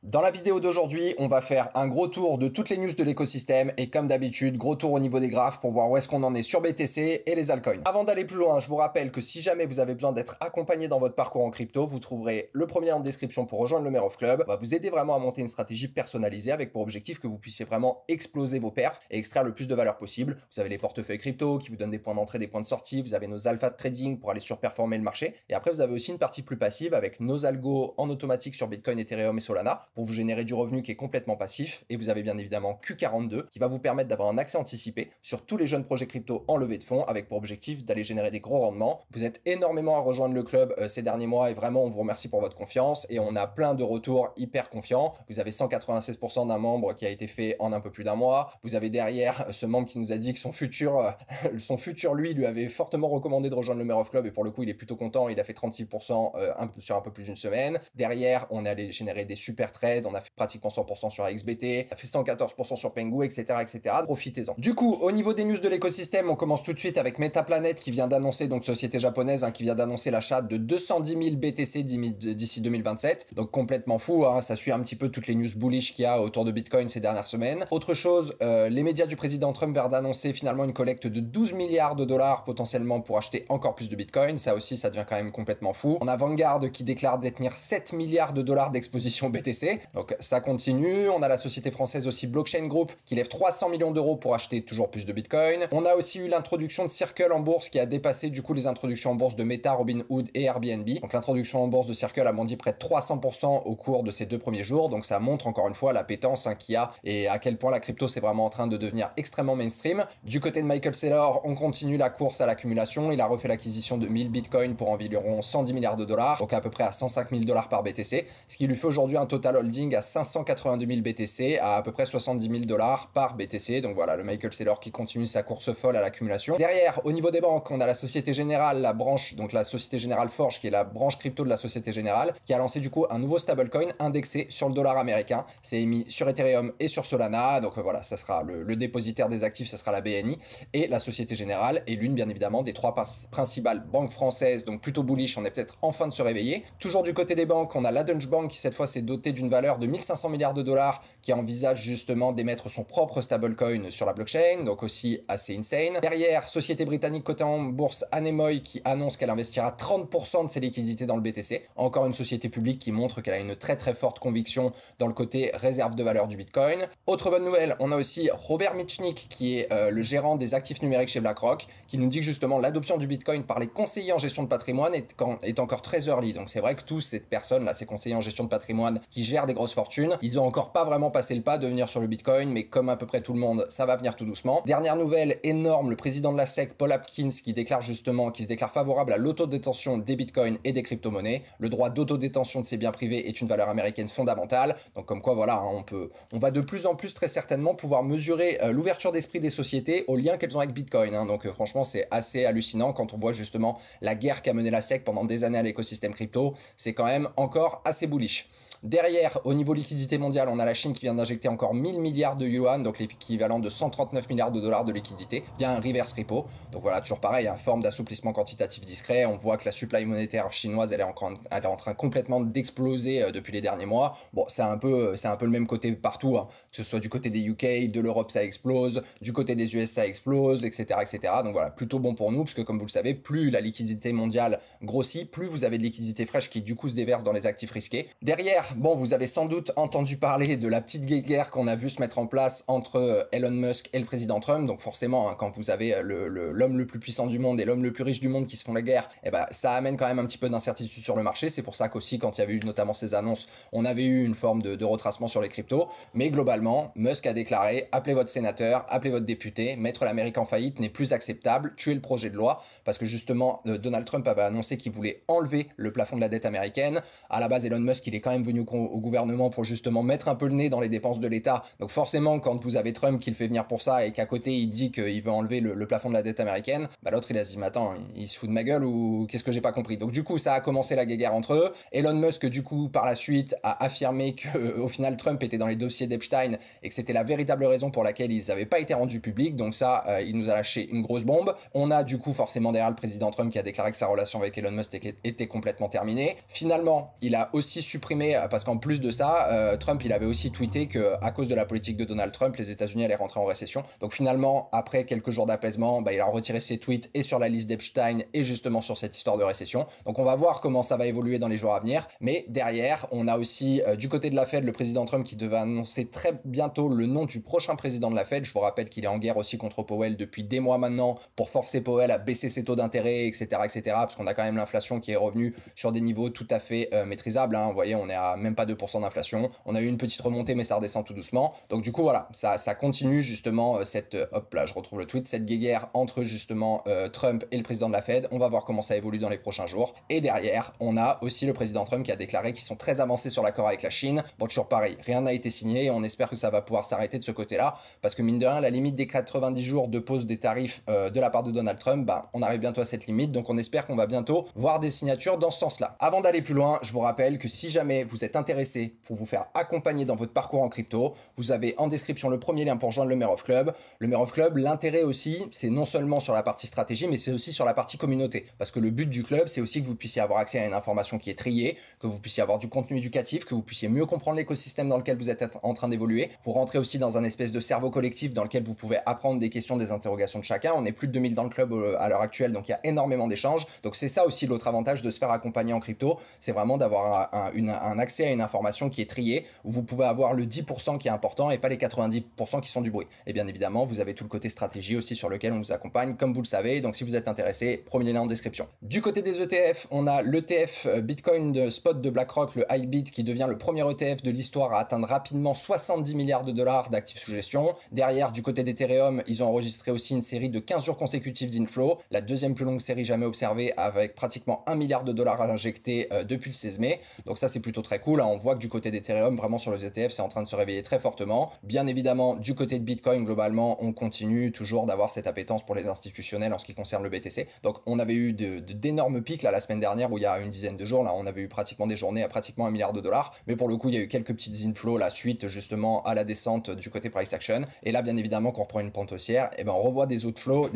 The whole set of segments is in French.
Dans la vidéo d'aujourd'hui, on va faire un gros tour de toutes les news de l'écosystème et comme d'habitude, gros tour au niveau des graphes pour voir où est-ce qu'on en est sur BTC et les altcoins. Avant d'aller plus loin, je vous rappelle que si jamais vous avez besoin d'être accompagné dans votre parcours en crypto, vous trouverez le premier lien en description pour rejoindre le Merov Club. On va vous aider vraiment à monter une stratégie personnalisée avec pour objectif que vous puissiez vraiment exploser vos perfs et extraire le plus de valeur possible. Vous avez les portefeuilles crypto qui vous donnent des points d'entrée, des points de sortie. Vous avez nos alphas de trading pour aller surperformer le marché. Et après, vous avez aussi une partie plus passive avec nos algos en automatique sur Bitcoin, Ethereum et Solana pour vous générer du revenu qui est complètement passif. Et vous avez bien évidemment Q42 qui va vous permettre d'avoir un accès anticipé sur tous les jeunes projets crypto en levée de fonds avec pour objectif d'aller générer des gros rendements. Vous êtes énormément à rejoindre le club ces derniers mois et vraiment on vous remercie pour votre confiance et on a plein de retours hyper confiants. Vous avez 196% d'un membre qui a été fait en un peu plus d'un mois. Vous avez derrière ce membre qui nous a dit que son futur lui avait fortement recommandé de rejoindre le Merov Club et pour le coup il est plutôt content, il a fait 36% sur un peu plus d'une semaine. Derrière on est allé générer des super trades, on a fait pratiquement 100% sur XBT, on a fait 114% sur Pengu, etc. etc. Profitez-en. Du coup, au niveau des news de l'écosystème, on commence tout de suite avec Metaplanet qui vient d'annoncer, donc société japonaise, qui vient d'annoncer l'achat de 210 000 BTC d'ici 2027. Donc complètement fou, ça suit un petit peu toutes les news bullish qu'il y a autour de Bitcoin ces dernières semaines. Autre chose, les médias du président Trump viennent d'annoncer finalement une collecte de 12 milliards de dollars potentiellement pour acheter encore plus de Bitcoin. Ça aussi, ça devient quand même complètement fou. On a Vanguard qui déclare détenir 7 milliards de dollars d'exposition BTC. Donc ça continue. On a la société française aussi Blockchain Group qui lève 300 millions d'euros pour acheter toujours plus de Bitcoin. On a aussi eu l'introduction de Circle en bourse qui a dépassé du coup les introductions en bourse de Meta, Robinhood et Airbnb. Donc l'introduction en bourse de Circle a bondi près de 300% au cours de ces 2 premiers jours. Donc ça montre encore une fois la pétence qu'il y a et à quel point la crypto c'est vraiment en train de devenir extrêmement mainstream. Du côté de Michael Saylor, on continue la course à l'accumulation. Il a refait l'acquisition de 1000 Bitcoin pour environ 110 milliards de dollars, donc à peu près à 105 000 dollars par BTC, ce qui lui fait aujourd'hui un total holding à 582 000 BTC, à peu près 70 000 dollars par BTC. Donc voilà, le Michael Saylor qui continue sa course folle à l'accumulation. Derrière, au niveau des banques, on a la Société Générale, la branche, donc la Société Générale Forge, qui est la branche crypto de la Société Générale, qui a lancé du coup un nouveau stablecoin indexé sur le dollar américain. C'est émis sur Ethereum et sur Solana. Donc voilà, ça sera le dépositaire des actifs, ça sera la BNI. Et la Société Générale est l'une bien évidemment des 3 principales banques françaises, donc plutôt bullish, on est peut-être enfin de se réveiller. Toujours du côté des banques, on a la Deutsche Bank qui cette fois s'est dotée d'une valeur de 1500 milliards de dollars, qui envisage justement d'émettre son propre stablecoin sur la blockchain, donc aussi assez insane. Derrière, société britannique cotée en bourse Anemoy qui annonce qu'elle investira 30% de ses liquidités dans le BTC. Encore une société publique qui montre qu'elle a une très très forte conviction dans le côté réserve de valeur du Bitcoin. Autre bonne nouvelle, on a aussi Robert Mitchnick qui est le gérant des actifs numériques chez BlackRock, qui nous dit que justement l'adoption du Bitcoin par les conseillers en gestion de patrimoine est encore très early. Donc c'est vrai que tous ces personnes là, ces conseillers en gestion de patrimoine qui gèrent des grosses fortunes, ils ont encore pas vraiment passé le pas de venir sur le Bitcoin, mais comme à peu près tout le monde, ça va venir tout doucement. Dernière nouvelle énorme, le président de la SEC, Paul Hopkins, qui se déclare favorable à l'autodétention des Bitcoins et des crypto-monnaies. Le droit d'autodétention de ces biens privés est une valeur américaine fondamentale. Donc comme quoi voilà, on va de plus en plus très certainement pouvoir mesurer l'ouverture d'esprit des sociétés au lien qu'elles ont avec Bitcoin. Donc franchement c'est assez hallucinant quand on voit justement la guerre qu'a menée la SEC pendant des années à l'écosystème crypto. C'est quand même encore assez bullish. Derrière, au niveau liquidité mondiale, on a la Chine qui vient d'injecter encore 1000 milliards de yuan, donc l'équivalent de 139 milliards de dollars de liquidité, via un reverse repo. Donc voilà, toujours pareil, une forme d'assouplissement quantitatif discret. On voit que la supply monétaire chinoise, elle est en train complètement d'exploser depuis les derniers mois. Bon, c'est un peu le même côté partout, que ce soit du côté des UK, de l'Europe, ça explose, du côté des US, ça explose, etc., etc. Donc voilà, plutôt bon pour nous, parce que comme vous le savez, plus la liquidité mondiale grossit, plus vous avez de liquidité fraîche qui du coup se déverse dans les actifs risqués. Derrière, bon, vous avez sans doute entendu parler de la petite guerre qu'on a vu se mettre en place entre Elon Musk et le président Trump. Donc forcément, quand vous avez l'homme le plus puissant du monde et l'homme le plus riche du monde qui se font la guerre, eh ben, ça amène quand même un petit peu d'incertitude sur le marché. C'est pour ça qu'aussi, quand il y avait eu notamment ces annonces, on avait eu une forme de retracement sur les cryptos. Mais globalement, Musk a déclaré, appelez votre sénateur, appelez votre député, mettre l'Amérique en faillite n'est plus acceptable, tuez le projet de loi, parce que justement, Donald Trump avait annoncé qu'il voulait enlever le plafond de la dette américaine. À la base, Elon Musk, il est quand même venu au gouvernement pour justement mettre un peu le nez dans les dépenses de l'État. Donc forcément, quand vous avez Trump qui le fait venir pour ça et qu'à côté il dit qu'il veut enlever le plafond de la dette américaine, bah l'autre il a se dit mais attends, il se fout de ma gueule ou qu'est-ce que j'ai pas compris. Donc du coup ça a commencé la guéguerre entre eux. Elon Musk du coup par la suite a affirmé que au final Trump était dans les dossiers d'Epstein et que c'était la véritable raison pour laquelle ils n'avaient pas été rendus publics. Donc ça il nous a lâché une grosse bombe. On a du coup forcément derrière le président Trump qui a déclaré que sa relation avec Elon Musk était complètement terminée. Finalement il a aussi supprimé parce qu'en plus de ça, Trump il avait aussi tweeté que à cause de la politique de Donald Trump, les États-Unis allaient rentrer en récession. Donc finalement, après quelques jours d'apaisement, il a retiré ses tweets et sur la liste d'Epstein et justement sur cette histoire de récession. Donc on va voir comment ça va évoluer dans les jours à venir. Mais derrière, on a aussi du côté de la Fed le président Trump qui devait annoncer très bientôt le nom du prochain président de la Fed. Je vous rappelle qu'il est en guerre aussi contre Powell depuis des mois maintenant pour forcer Powell à baisser ses taux d'intérêt, etc., etc. Parce qu'on a quand même l'inflation qui est revenue sur des niveaux tout à fait maîtrisables. Hein. Vous voyez, on est à même pas 2% d'inflation. On a eu une petite remontée, mais ça redescend tout doucement. Donc du coup, voilà, ça continue justement cette, hop là, je retrouve le tweet, cette guéguerre entre justement Trump et le président de la Fed. On va voir comment ça évolue dans les prochains jours. Et derrière, on a aussi le président Trump qui a déclaré qu'ils sont très avancés sur l'accord avec la Chine. Bon, toujours pareil, rien n'a été signé et on espère que ça va pouvoir s'arrêter de ce côté-là. Parce que mine de rien, la limite des 90 jours de pause des tarifs de la part de Donald Trump, on arrive bientôt à cette limite. Donc on espère qu'on va bientôt voir des signatures dans ce sens-là. Avant d'aller plus loin, je vous rappelle que si jamais vous êtes intéressé pour vous faire accompagner dans votre parcours en crypto, vous avez en description le premier lien pour rejoindre le Mayor Club. Le Mayor Club, l'intérêt aussi, c'est non seulement sur la partie stratégie, mais c'est aussi sur la partie communauté. Parce que le but du club, c'est aussi que vous puissiez avoir accès à une information qui est triée, que vous puissiez avoir du contenu éducatif, que vous puissiez mieux comprendre l'écosystème dans lequel vous êtes en train d'évoluer. Vous rentrez aussi dans un espèce de cerveau collectif dans lequel vous pouvez apprendre des questions, des interrogations de chacun. On est plus de 2000 dans le club à l'heure actuelle, donc il y a énormément d'échanges. Donc c'est ça aussi l'autre avantage de se faire accompagner en crypto, c'est vraiment d'avoir un accès à une information qui est triée, où vous pouvez avoir le 10% qui est important et pas les 90% qui sont du bruit. Et bien évidemment, vous avez tout le côté stratégie aussi sur lequel on vous accompagne, comme vous le savez. Donc si vous êtes intéressé, premier lien en description. Du côté des ETF, on a l'ETF Bitcoin de spot de BlackRock, le HIBIT, qui devient le premier ETF de l'histoire à atteindre rapidement 70 milliards de dollars d'actifs sous gestion. Derrière, du côté d'Ethereum, ils ont enregistré aussi une série de 15 jours consécutifs d'inflow, la deuxième plus longue série jamais observée, avec pratiquement 1 milliard de dollars à l'injecter depuis le 16 mai. Donc ça, c'est plutôt très cool. On voit que du côté d'Ethereum, vraiment sur les ETF, c'est en train de se réveiller très fortement. Bien évidemment, du côté de Bitcoin, globalement, on continue toujours d'avoir cette appétence pour les institutionnels en ce qui concerne le BTC. Donc on avait eu d'énormes pics là la semaine dernière, où il y a une dizaine de jours, là on avait eu pratiquement des journées à pratiquement 1 milliard de dollars. Mais pour le coup, il y a eu quelques petites inflows la suite justement à la descente du côté price action. Et là, bien évidemment, qu'on reprend une pente haussière, et on revoit des inflows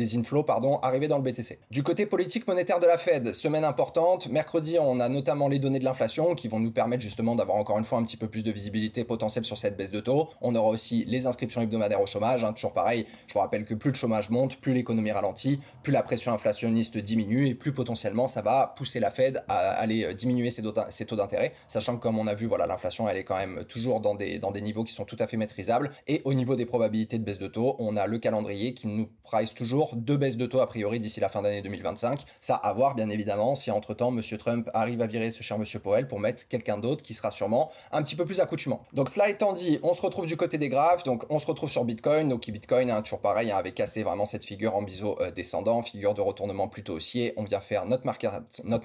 arriver dans le BTC. Du côté politique monétaire de la Fed, semaine importante. Mercredi, on a notamment les données de l'inflation qui vont nous permettre justement d'avoir encore une fois un petit peu plus de visibilité potentielle sur cette baisse de taux. On aura aussi les inscriptions hebdomadaires au chômage, toujours pareil. Je vous rappelle que plus le chômage monte, plus l'économie ralentit, plus la pression inflationniste diminue et plus potentiellement ça va pousser la Fed à aller diminuer ses taux d'intérêt, sachant que comme on a vu, voilà, l'inflation elle est quand même toujours dans des niveaux qui sont tout à fait maîtrisables. Et au niveau des probabilités de baisse de taux, on a le calendrier qui nous price toujours 2 baisses de taux a priori d'ici la fin d'année 2025. Ça à voir bien évidemment si entre temps Monsieur Trump arrive à virer ce cher Monsieur Powell pour mettre quelqu'un d'autre qui sera sûrement un petit peu plus accoutumant. Donc cela étant dit, on se retrouve du côté des graphes, donc on se retrouve sur Bitcoin. Donc Bitcoin, toujours pareil, avait cassé vraiment cette figure en biseau descendant, figure de retournement plutôt haussier. On vient faire notre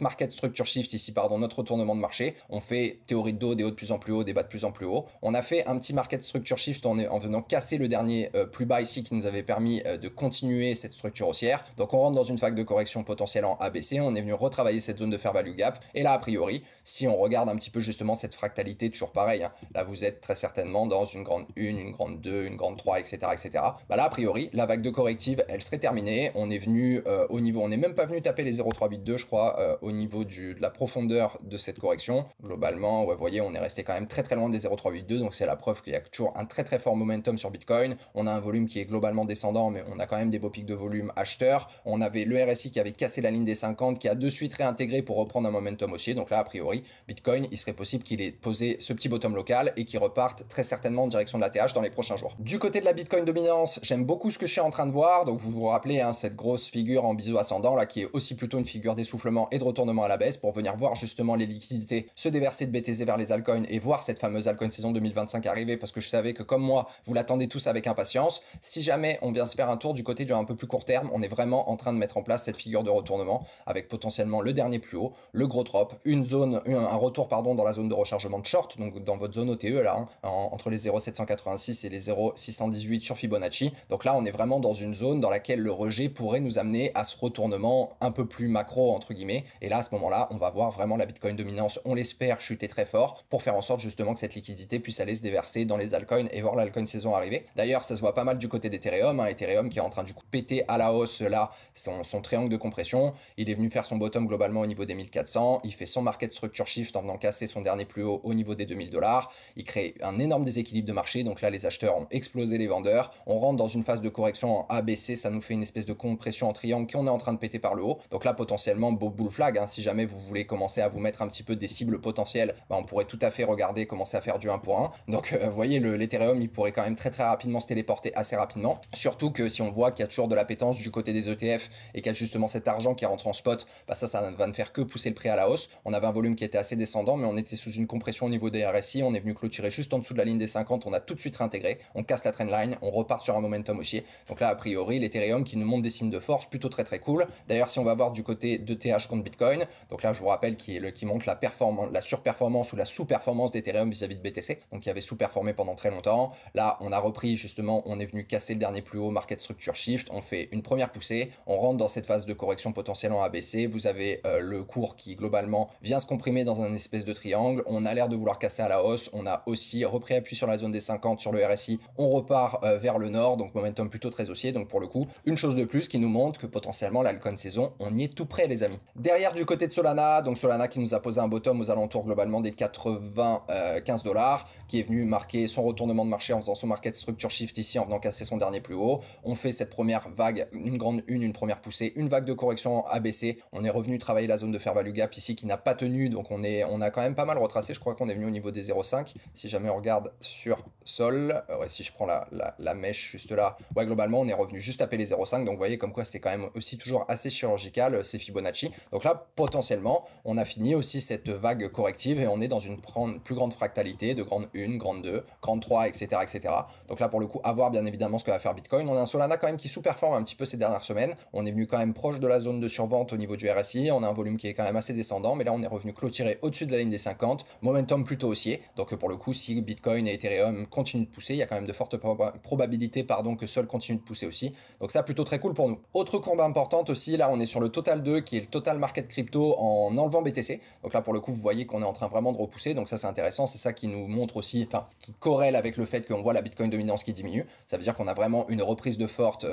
market structure shift ici, notre retournement de marché. On fait théorie de dos, des hauts de plus en plus haut, des bas de plus en plus haut. On a fait un petit market structure shift en venant casser le dernier plus bas ici qui nous avait permis de continuer cette structure haussière. Donc on rentre dans une vague de correction potentielle en ABC. On est venu retravailler cette zone de fair value gap. Et là, a priori, si on regarde un petit peu justement cette fractalité, toujours pareil, là vous êtes très certainement dans une grande 1, une grande 2, une grande 3, etc. etc. Là, a priori, la vague de corrective, elle serait terminée. On est venu au niveau, on n'est même pas venu taper les 0,382, je crois, au niveau de la profondeur de cette correction. Globalement, ouais, vous voyez, on est resté quand même très très loin des 0,382, donc c'est la preuve qu'il y a toujours un très très fort momentum sur Bitcoin. On a un volume qui est globalement descendant, mais on a quand même des beaux pics de volume acheteurs. On avait le RSI qui avait cassé la ligne des 50, qui a de suite réintégré pour reprendre un momentum haussier. Donc là, a priori, Bitcoin, il serait possible qu'il ait posé ce petit bottom local et qu'il reparte très certainement en direction de la TH dans les prochains jours. Du côté de la Bitcoin dominance, j'aime beaucoup ce que je suis en train de voir. Donc vous vous rappelez, cette grosse figure en biseau ascendant là, qui est aussi plutôt une figure d'essoufflement et de retournement à la baisse pour venir voir justement les liquidités se déverser de BTC vers les altcoins et voir cette fameuse altcoin saison 2025 arriver, parce que je savais que comme moi, vous l'attendez tous avec impatience. Si jamais on vient se faire un tour du côté du un peu plus court terme, on est vraiment en train de mettre en place cette figure de retournement avec potentiellement le dernier plus haut, le gros drop, un retour dans la zone de rechargement de short, donc dans votre zone OTE là, entre les 0,786 et les 0,618 sur Fibonacci. Donc là, on est vraiment dans une zone dans laquelle le rejet pourrait nous amener à ce retournement un peu plus macro entre guillemets. Et là, à ce moment-là, on va voir vraiment la Bitcoin dominance, on l'espère, chuter très fort pour faire en sorte justement que cette liquidité puisse aller se déverser dans les altcoins et voir l'altcoin saison arriver. D'ailleurs, ça se voit pas mal du côté d'Ethereum, Ethereum qui est en train du coup péter à la hausse là son triangle de compression. Il est venu faire son bottom globalement au niveau des 1400. Il fait son market structure shift en venant casser dernier plus haut au niveau des 2000 $. Il crée un énorme déséquilibre de marché, donc là les acheteurs ont explosé les vendeurs. On rentre dans une phase de correction en ABC, ça nous fait une espèce de compression en triangle qu'on est en train de péter par le haut. Donc là potentiellement beau bull flag, hein, si jamais vous voulez commencer à vous mettre un petit peu des cibles potentielles, on pourrait tout à fait regarder commencer à faire du 1 pour 1. Donc vous voyez l'Ethereum il pourrait quand même très rapidement se téléporter assez rapidement. Surtout que si on voit qu'il y a toujours de l'appétence du côté des ETF et qu'il y a justement cet argent qui rentre en spot, ça va ne faire que pousser le prix à la hausse. On avait un volume qui était assez descendant, mais on était sous une compression au niveau des RSI, on est venu clôturer juste en dessous de la ligne des 50, on a tout de suite réintégré, on casse la trendline, on repart sur un momentum haussier. Donc là a priori l'Ethereum qui nous montre des signes de force plutôt très cool. D'ailleurs si on va voir du côté de TH contre Bitcoin, donc là je vous rappelle qui montre la surperformance ou la sous-performance d'Ethereum vis-à-vis de BTC, donc il avait sous-performé pendant très longtemps. Là on a repris justement, on est venu casser le dernier plus haut, market structure shift, on fait une première poussée, on rentre dans cette phase de correction potentielle en ABC, vous avez le cours qui globalement vient se comprimer dans un espèce de triangle, on a l'air de vouloir casser à la hausse, on a aussi repris appui sur la zone des 50 sur le RSI, on repart vers le nord, donc momentum plutôt très haussier, donc pour le coup une chose de plus qui nous montre que potentiellement l'altcoin saison on y est tout près les amis. Derrière du côté de Solana, donc Solana qui nous a posé un bottom aux alentours globalement des 95 $, qui est venu marquer son retournement de marché en faisant son market structure shift ici en venant casser son dernier plus haut. On fait cette première vague, une première poussée, une vague de correction ABC, on est revenu travailler la zone de fair value gap ici qui n'a pas tenu, donc on a quand même pas mal retracé, je crois qu'on est venu au niveau des 0,5, si jamais on regarde sur Sol, ouais, si je prends la mèche juste là, ouais globalement on est revenu juste taper les 0,5, donc vous voyez comme quoi c'était quand même aussi toujours assez chirurgical ces Fibonacci. Donc là potentiellement on a fini aussi cette vague corrective et on est dans une plus grande fractalité de grande 1, grande 2, grande 3, etc. Donc là pour le coup à voir bien évidemment ce que va faire Bitcoin. On a un Solana quand même qui sous-performe un petit peu ces dernières semaines, on est venu quand même proche de la zone de survente au niveau du RSI, on a un volume qui est quand même assez descendant, mais là on est revenu clôturer au-dessus de la ligne des 50, momentum plutôt haussier, donc pour le coup si Bitcoin et Ethereum continuent de pousser, il y a quand même de fortes probabilités que Sol continue de pousser aussi, donc ça plutôt très cool pour nous. Autre courbe importante aussi, là on est sur le total 2 qui est le total market crypto en enlevant BTC, donc là pour le coup vous voyez qu'on est en train vraiment de repousser, donc ça c'est intéressant, c'est ça qui nous montre aussi, enfin qui corrèle avec le fait qu'on voit la Bitcoin dominance qui diminue, ça veut dire qu'on a vraiment une reprise de force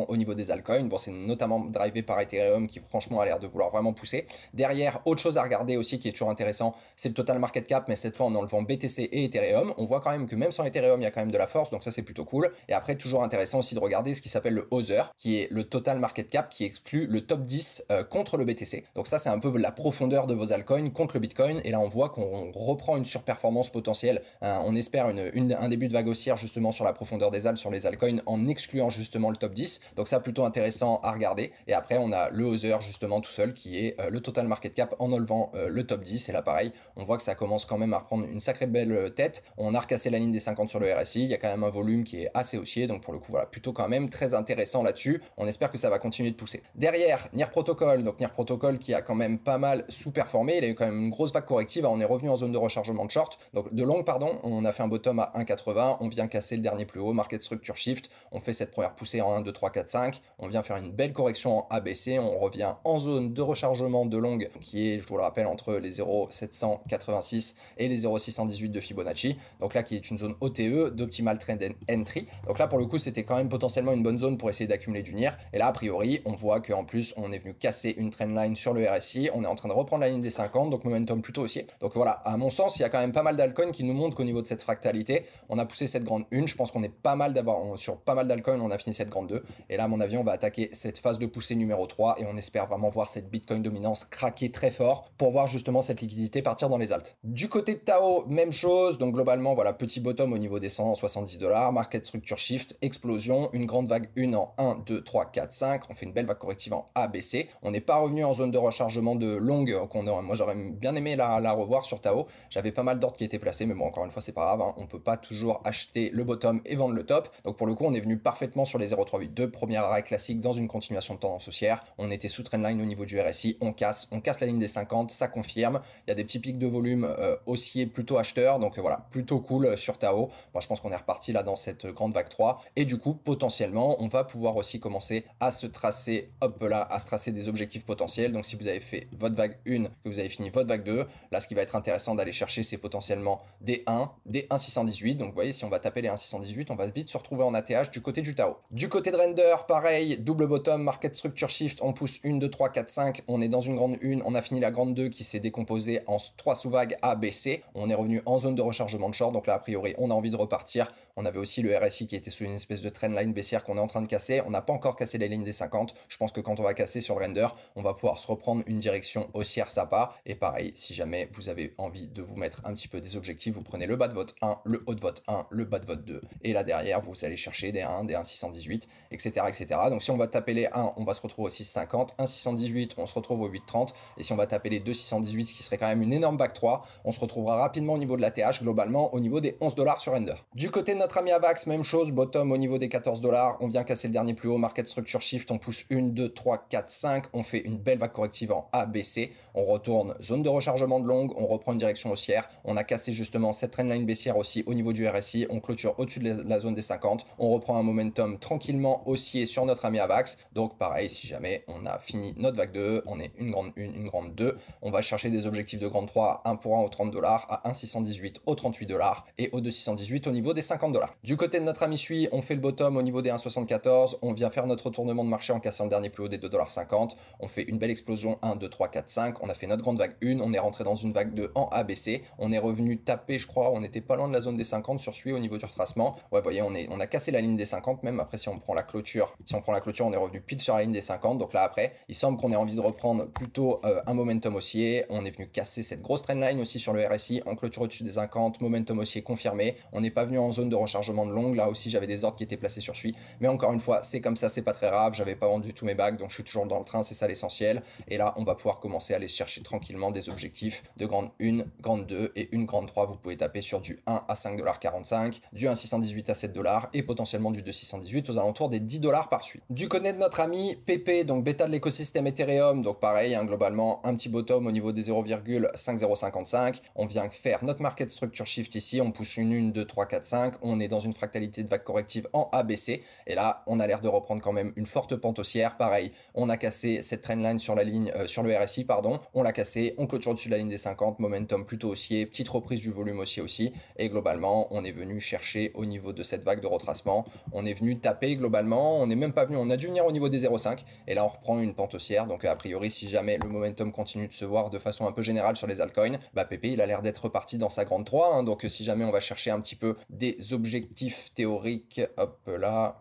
au niveau des altcoins. Bon c'est notamment drivé par Ethereum qui franchement a l'air de vouloir vraiment pousser. Derrière, autre chose à regarder aussi qui est toujours intéressant, c'est le total market cap, mais cette fois en enlevant BTC et Ethereum, on voit quand même que même sans Ethereum il y a quand même de la force, donc ça c'est plutôt cool. Et après toujours intéressant aussi de regarder ce qui s'appelle le Other, qui est le total market cap qui exclut le top 10 contre le BTC. Donc ça c'est un peu la profondeur de vos altcoins contre le Bitcoin, et là on voit qu'on reprend une surperformance potentielle, on espère un début de vague haussière justement sur la profondeur des alts sur les altcoins en excluant justement le top 10, donc ça plutôt intéressant à regarder. Et après on a le Other justement tout seul qui est le total market cap en enlevant le top 10, et là pareil on voit que ça commence quand même à reprendre une sacrée belle tête, on a recassé la ligne des 50 sur le RSI, il y a quand même un volume qui est assez haussier, donc pour le coup voilà plutôt quand même très intéressant là-dessus, on espère que ça va continuer de pousser. Derrière Near Protocol, donc Near Protocol qui a quand même pas mal sous-performé, il a eu quand même une grosse vague corrective, on est revenu en zone de rechargement de short, donc de long pardon, on a fait un bottom à 1,80, on vient casser le dernier plus haut, market structure shift, on fait cette première poussée en 1, 2, 3, 4, 5, on vient faire une belle correction en ABC, on revient en zone de rechargement de longue qui est, je vous le rappelle, entre les 0,786 et les 0,618 de Fibonacci, donc là qui est une zone OTE d'Optimal Trend Entry, donc là pour le coup c'était quand même potentiellement une bonne zone pour essayer d'accumuler du NIR, et là a priori on voit qu'en plus on est venu casser une trendline sur le RSI, on est en train de reprendre la ligne des 50, donc momentum plutôt haussier, donc voilà, à mon sens il y a quand même pas mal d'altcoins qui nous montrent qu'au niveau de cette fractalité, on a poussé cette grande 1, je pense qu'on est pas mal sur pas mal d'altcoins, on a fini cette grande 2, et là à mon avis on va attaquer cette phase de poussée numéro 3, et on espère vraiment voir cette Bitcoin dominance craquer très fort pour voir justement cette liquidité partir dans les alts. Du côté de Tao, même chose, donc globalement voilà, petit bottom au niveau des 170 $, market structure shift, explosion, une grande vague 1 en 1, 2, 3, 4, 5, on fait une belle vague corrective en ABC, on n'est pas revenu en zone de rechargement de longue, moi j'aurais bien aimé la revoir sur Tao, j'avais pas mal d'ordres qui étaient placés, mais bon encore une fois c'est pas grave, hein, on peut pas toujours acheter le bottom et vendre le top, donc pour le coup on est venu parfaitement sur les 0,382, premier arrêt classique dans une continuation de tendance haussière, on était sous trendline au niveau du RSI, on casse la ligne des 50, ça confirme, il y a des petits pics de volume haussier plutôt acheteurs, donc voilà, plutôt cool sur Tao. Moi je pense qu'on est reparti là dans cette grande vague 3, et du coup potentiellement on va pouvoir aussi commencer à se tracer, hop là, à se tracer des objectifs potentiels, donc si vous avez fait votre vague 1, que vous avez fini votre vague 2, là ce qui va être intéressant d'aller chercher c'est potentiellement des 1, des 1,618, donc vous voyez si on va taper les 1,618, on va vite se retrouver en ATH du côté du Tao. Du côté de Render, pareil, double bottom, market structure shift, on pousse 1, 2, 3, 4, 5, on est dans une grande 1, on a fini la grande 2 qui s'est décomposée en 3 sous-vagues A, B, C. On est revenu en zone de rechargement de short, donc là a priori on a envie de repartir. On avait aussi le RSI qui était sous une espèce de trendline baissière qu'on est en train de casser. On n'a pas encore cassé les lignes des 50. Je pense que quand on va casser sur le render, on va pouvoir se reprendre une direction haussière sympa. Et pareil, si jamais vous avez envie de vous mettre un petit peu des objectifs, vous prenez le bas de vote 1, le haut de vote 1, le bas de vote 2. Et là derrière, vous allez chercher des 1, des 1,618, etc., etc. Donc si on va taper les 1, on va se retrouver au 6,50. 1,618, on se retrouve au 8,30. Et si on va taper les 2,618, ce qui serait quand même une énorme back 3, on se retrouvera rapidement au niveau de la TH, globalement au niveau des $11 sur Render. Du côté de notre ami Avax, même chose, bottom au niveau des $14. On vient casser le dernier plus haut, market structure shift, on pousse 1, 2, 3, 4, 5. On fait une belle vague corrective en ABC. On retourne zone de rechargement de longue, on reprend une direction haussière. On a cassé justement cette trendline baissière aussi au niveau du RSI. On clôture au-dessus de la zone des 50. On reprend un momentum tranquillement haussier sur notre ami Avax. Donc pareil, si jamais on a fini notre vague 2, on est une grande 1, une grande 2. On va chercher des objectifs de grande 3, 1 pour 1 au $30, à 1,618 au $38 et au 2,618 au niveau des $50. Du côté de notre ami Sui, on fait le bottom au niveau des 1,74. On vient faire notre retournement de marché en cassant le dernier plus haut des $2,50. On fait une belle explosion 1, 2, 3, 4, 5. On a fait notre grande vague 1. On est rentré dans une vague 2 en ABC. On est revenu taper, je crois, on était pas loin de la zone des 50 sur Sui au niveau du retracement. Ouais, vous voyez, on a cassé la ligne des 50 même. Après, si on prend la clôture, on est revenu pile sur la ligne des 50. Donc là, après, il semble qu'on ait envie de reprendre plutôt un momentum haussier. On est venu casser cette grosse trendline aussi sur le RSI. En clôture au-dessus des 50, momentum haussier confirmé. On n'est pas venu en zone de rechargement de longue. Là aussi, j'avais des ordres qui étaient placés sur Sui. Mais encore une fois, c'est comme ça, c'est pas très grave. J'avais pas vendu tous mes bags, donc je suis toujours dans le train, c'est ça l'essentiel. Et là, on va pouvoir commencer à aller chercher tranquillement des objectifs de grande 1, grande 2 et une grande 3. Vous pouvez taper sur du 1 à $5,45, du 1,618 à $7 et potentiellement du 2,618 aux alentours des $10 par suite. Du côté de notre ami PP, donc bêta de l'écosystème Ethereum, donc pareil, hein, globalement, un petit bottom au niveau des 0,5055. On vient faire notre market structure shift ici, on pousse une 1, 2, 3, 4, 5. On est dans une fractalité de vague corrective en ABC. Et là, on a l'air de reprendre quand même une forte pente haussière. Pareil, on a cassé cette trendline sur la ligne, sur le RSI, pardon. On l'a cassé, on clôture au-dessus de la ligne des 50, momentum plutôt haussier, petite reprise du volume haussier aussi. Et globalement, on est venu chercher au niveau de cette vague de retracement. On est venu taper globalement, on n'est même pas venu, on a dû venir au niveau des 0,5. Et là, on reprend une pente haussière. Donc, a priori, si jamais le momentum continue de se voir de façon un peu générale sur les altcoins, bah, PP, il a l'air d'être reparti dans sa grande 3. Hein. Donc, si jamais on va chercher un petit peu des objectifs théoriques, hop là.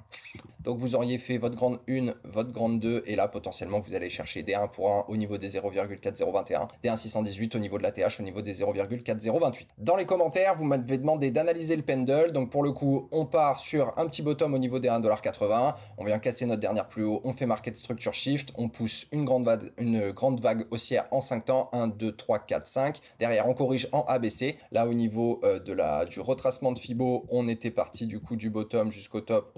Donc vous auriez fait votre grande 1, votre grande 2, et là potentiellement vous allez chercher des 1 pour 1 au niveau des 0,4021, des 1,618 au niveau de la TH, au niveau des 0,4028. Dans les commentaires, vous m'avez demandé d'analyser le pendule, donc pour le coup, on part sur un petit bottom au niveau des $1,80, on vient casser notre dernière plus haut, on fait market structure shift, on pousse une grande vague haussière en 5 temps, 1, 2, 3, 4, 5, derrière on corrige en ABC, là au niveau du retracement de Fibo, on était parti du coup du bottom jusqu'au top,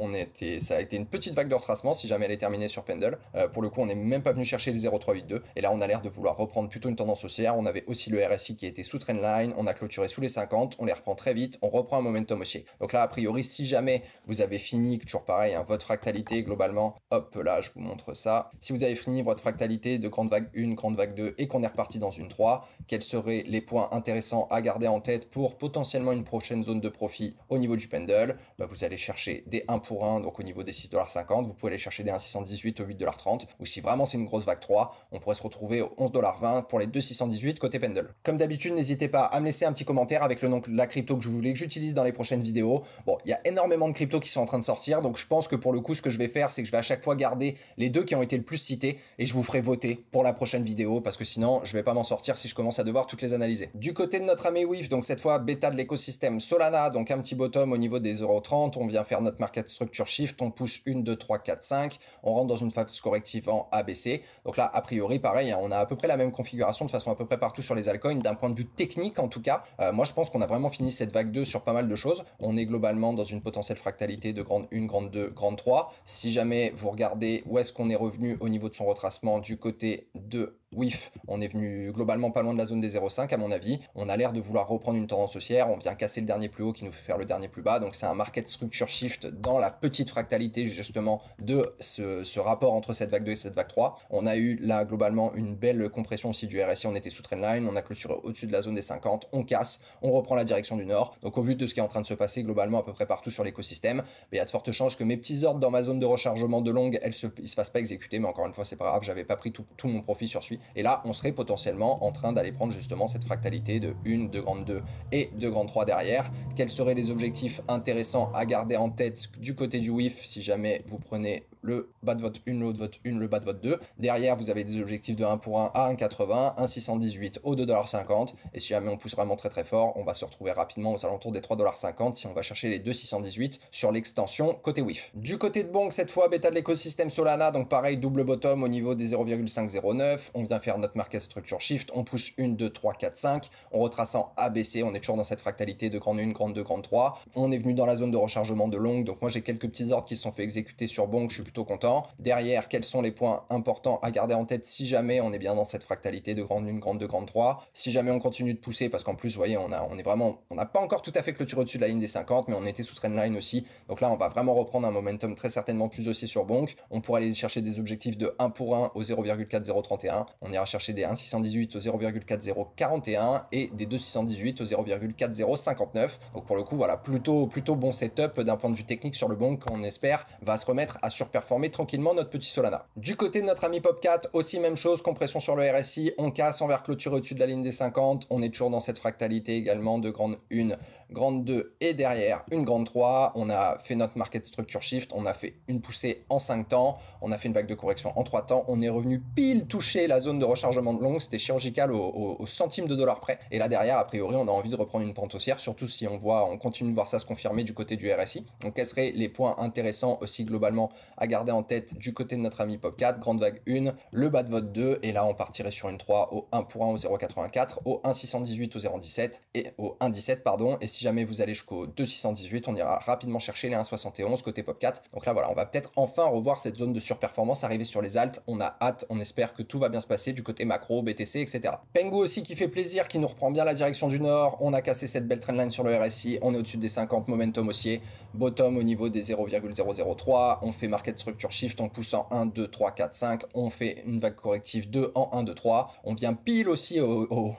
ça a été une petite vague de retracement si jamais elle est terminée sur pendule. Pour le coup, on n'est même pas venu chercher les 0,382 et là on a l'air de vouloir reprendre plutôt une tendance haussière. On avait aussi le RSI qui était sous trendline, on a clôturé sous les 50, on les reprend très vite, on reprend un momentum haussier. Donc là a priori, si jamais vous avez fini, toujours pareil, hein, votre fractalité globalement, hop là je vous montre ça, si vous avez fini votre fractalité de grande vague 1, grande vague 2 et qu'on est reparti dans une 3, quels seraient les points intéressants à garder en tête pour potentiellement une prochaine zone de profit au niveau du pendule? Bah, vous allez chercher des 1 pour 1, donc au niveau des $6,50, vous pouvez aller chercher des 1,618 au $8,30, ou si vraiment c'est une grosse vague 3, on pourrait se retrouver au $11,20 pour les 2,618 côté pendule. Comme d'habitude, n'hésitez pas à me laisser un petit commentaire avec le nom de la crypto que je voulais que j'utilise dans les prochaines vidéos. Bon, il y a énormément de cryptos qui sont en train de sortir, donc je pense que pour le coup, ce que je vais faire, c'est que je vais à chaque fois garder les deux qui ont été le plus cités, et je vous ferai voter pour la prochaine vidéo, parce que sinon, je vais pas m'en sortir si je commence à devoir toutes les analyser. Du côté de notre ami WIF, donc cette fois, bêta de l'écosystème Solana, donc un petit bottom au niveau des 0,30, on vient faire notre market structure shift, on pousse 1, 2, 3, 4, 5, on rentre dans une phase corrective en ABC. Donc là, a priori, pareil, hein, on a à peu près la même configuration de façon à peu près partout sur les altcoins, d'un point de vue technique en tout cas. Moi, je pense qu'on a vraiment fini cette vague 2 sur pas mal de choses. On est globalement dans une potentielle fractalité de grande 1, grande 2, grande 3. Si jamais vous regardez où est-ce qu'on est revenu au niveau de son retracement du côté de WIF, on est venu globalement pas loin de la zone des 0,5 à mon avis. On a l'air de vouloir reprendre une tendance haussière. On vient casser le dernier plus haut qui nous fait faire le dernier plus bas. Donc c'est un market structure shift dans la petite fractalité justement de ce rapport entre cette vague 2 et cette vague 3. On a eu là globalement une belle compression aussi du RSI. On était sous trendline. On a clôturé au-dessus de la zone des 50. On casse. On reprend la direction du nord. Donc au vu de ce qui est en train de se passer globalement à peu près partout sur l'écosystème, il y a de fortes chances que mes petits ordres dans ma zone de rechargement de longue, ils se fassent pas exécuter. Mais encore une fois, c'est pas grave. J'avais pas pris tout mon profit sur celui. suit. Et là, on serait potentiellement en train d'aller prendre justement cette fractalité de 1, de grande 2 et de grande 3 derrière. Quels seraient les objectifs intéressants à garder en tête du côté du WIF si jamais vous prenez le bas de votre 1, le haut de votre 1, le bas de votre 2. Derrière, vous avez des objectifs de 1 pour 1 à 1,80, 1,618 au 2,50$. Et si jamais on pousse vraiment très très fort, on va se retrouver rapidement aux alentours des 3,50$ si on va chercher les 2,618 sur l'extension côté WIF. Du côté de Bonk, cette fois, bêta de l'écosystème Solana, donc pareil, double bottom au niveau des 0,509. On vient faire notre market structure shift, on pousse 1, 2, 3, 4, 5. On retrace en ABC, on est toujours dans cette fractalité de grande 1, grande 2, grande 3. On est venu dans la zone de rechargement de longue, donc moi j'ai quelques petits ordres qui se sont fait exécuter sur Bonk, je suis plutôt content. Derrière, quels sont les points importants à garder en tête si jamais on est bien dans cette fractalité de grande 1, grande 2, grande 3. Si jamais on continue de pousser, parce qu'en plus, vous voyez, on n'a pas encore tout à fait clôturé au-dessus de la ligne des 50, mais on était sous trendline aussi. Donc là, on va vraiment reprendre un momentum très certainement plus haussier sur Bonk. On pourra aller chercher des objectifs de 1 pour 1 au 0,4031. On ira chercher des 1,618 au 0,4041 et des 2,618 au 0,4059. Donc pour le coup, voilà, plutôt bon setup d'un point de vue technique sur le Bonk qu'on espère va se remettre à surperformer tranquillement notre petit Solana. Du côté de notre ami Popcat, aussi même chose, compression sur le RSI, on casse, on va clôturer au-dessus de la ligne des 50, on est toujours dans cette fractalité également de grande 1, grande 2 et derrière une grande 3, on a fait notre market structure shift, on a fait une poussée en 5 temps, on a fait une vague de correction en 3 temps, on est revenu pile toucher la zone de rechargement de longue, c'était chirurgical au centime de dollar près, et là derrière, a priori, on a envie de reprendre une pente haussière, surtout si on continue de voir ça se confirmer du côté du RSI. Donc quels seraient les points intéressants aussi globalement à garder en tête du côté de notre ami Popcat, grande vague 1, le bas de vote 2, et là on partirait sur une 3 au 1 pour 1 au 0,84, au 1,618 au 0,17 et au 1,17 pardon, et si jamais vous allez jusqu'au 2,618, on ira rapidement chercher les 1,71 côté Popcat. Donc là voilà, on va peut-être enfin revoir cette zone de surperformance arriver sur les alts, on a hâte, on espère que tout va bien se passer du côté macro, BTC, etc. Pengu aussi qui fait plaisir, qui nous reprend bien la direction du nord, on a cassé cette belle trendline sur le RSI, on est au-dessus des 50, momentum haussier, bottom au niveau des 0,003, on fait market structure shift en poussant 1, 2, 3, 4, 5, on fait une vague corrective 2 en 1, 2, 3, on vient pile aussi au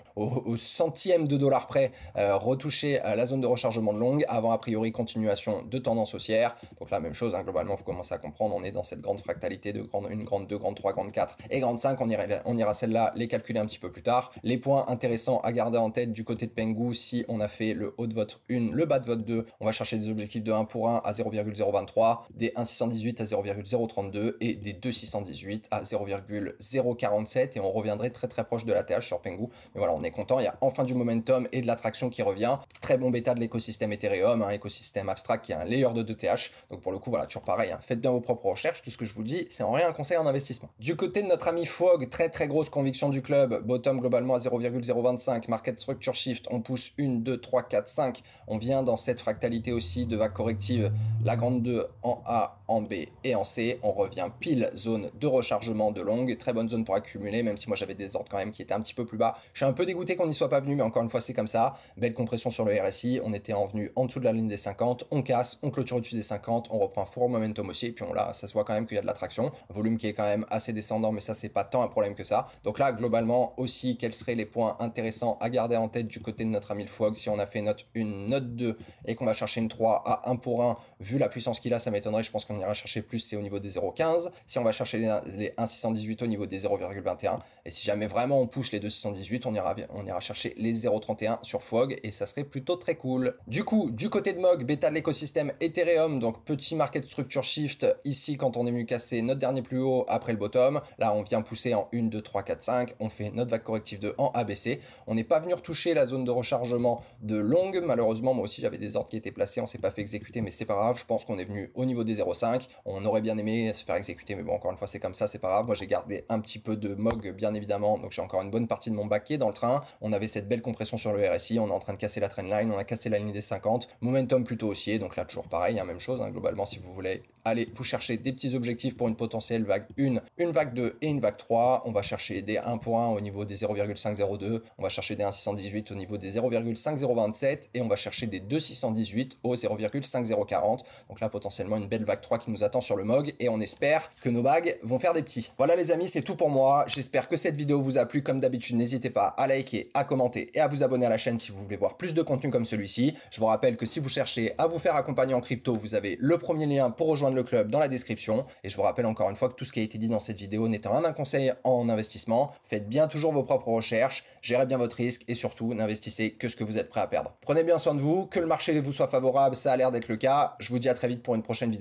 centième de dollar près retoucher la zone de rechargement de longue avant a priori continuation de tendance haussière. Donc la même chose, hein, globalement vous commencez à comprendre, on est dans cette grande fractalité de grande 1, grande 2, grande 3, grande 4 et grande 5, on ira celle-là les calculer un petit peu plus tard. Les points intéressants à garder en tête du côté de Pengu, si on a fait le haut de vote 1, le bas de vote 2, on va chercher des objectifs de 1 pour 1 à 0,023, des 1,618 à 0,032 et des 2,618 à 0,047 et on reviendrait très très proche de la TH sur Pengu. Mais voilà, on est content, il y a enfin du momentum et de l'attraction qui revient. Très bon bêta de l'écosystème Ethereum, un écosystème abstract qui a un layer de 2TH. Donc pour le coup, voilà, toujours pareil, hein, faites bien vos propres recherches, tout ce que je vous dis, c'est en rien un conseil en investissement. Du côté de notre ami Fog, très très grosse conviction du club, bottom globalement à 0,025, market structure shift, on pousse 1, 2, 3, 4, 5, on vient dans cette fractalité aussi de vague corrective, la grande 2 en A, en B et en C, on revient pile zone de rechargement de longue, très bonne zone pour accumuler, même si moi j'avais des ordres quand même qui étaient un petit peu plus bas. Je suis un peu dégoûté qu'on n'y soit pas venu, mais encore une fois c'est comme ça, belle compression sur le RSI, on était en venu en dessous de la ligne des 50, on casse, on clôture au-dessus des 50, on reprend un fort momentum aussi, et puis là ça se voit quand même qu'il y a de l'attraction, volume qui est quand même assez descendant, mais ça c'est pas tant un problème que ça. Donc là globalement aussi, quels seraient les points intéressants à garder en tête du côté de notre ami le Fog, si on a fait note 1, note 2 et qu'on va chercher une 3 à 1 pour 1, vu la puissance qu'il a, ça m'étonnerait, je pense qu'on ira chercher plus, c'est au niveau des 0,15, si on va chercher les 1,618 au niveau des 0,21, et si jamais vraiment on pousse les 2,618, on ira chercher les 0,31 sur Fog, et ça serait plutôt très cool. Du coup, du côté de Mog, bêta de l'écosystème Ethereum, donc petit market structure shift, ici quand on est venu casser notre dernier plus haut après le bottom, là on vient pousser en 1, 2, 3, 4, 5, on fait notre vague corrective de en ABC, on n'est pas venu retoucher la zone de rechargement de longue, malheureusement moi aussi j'avais des ordres qui étaient placés, on s'est pas fait exécuter, mais c'est pas grave, je pense qu'on est venu au niveau des 0,5, on aurait bien aimé se faire exécuter, mais bon encore une fois c'est comme ça, c'est pas grave, moi j'ai gardé un petit peu de Mog bien évidemment, donc j'ai encore une bonne partie de mon bac qui est dans le train, on avait cette belle compression sur le RSI, on est en train de casser la trendline, on a cassé la ligne des 50, momentum plutôt haussier, donc là toujours pareil, hein, même chose, hein, globalement si vous voulez aller vous chercher des petits objectifs pour une potentielle vague 1, une vague 2 et une vague 3, on va chercher des 1 pour 1 au niveau des 0,502, on va chercher des 1,618 au niveau des 0,5027 et on va chercher des 2,618 au 0,5040, donc là potentiellement une belle vague 3 qui nous attend sur le MOG et on espère que nos bagues vont faire des petits. Voilà les amis, c'est tout pour moi. J'espère que cette vidéo vous a plu. Comme d'habitude, n'hésitez pas à liker, à commenter et à vous abonner à la chaîne si vous voulez voir plus de contenu comme celui-ci. Je vous rappelle que si vous cherchez à vous faire accompagner en crypto, vous avez le premier lien pour rejoindre le club dans la description. Et je vous rappelle encore une fois que tout ce qui a été dit dans cette vidéo n'étant un conseil en investissement. Faites bien toujours vos propres recherches, gérez bien votre risque et surtout n'investissez que ce que vous êtes prêt à perdre. Prenez bien soin de vous, que le marché vous soit favorable, ça a l'air d'être le cas. Je vous dis à très vite pour une prochaine vidéo.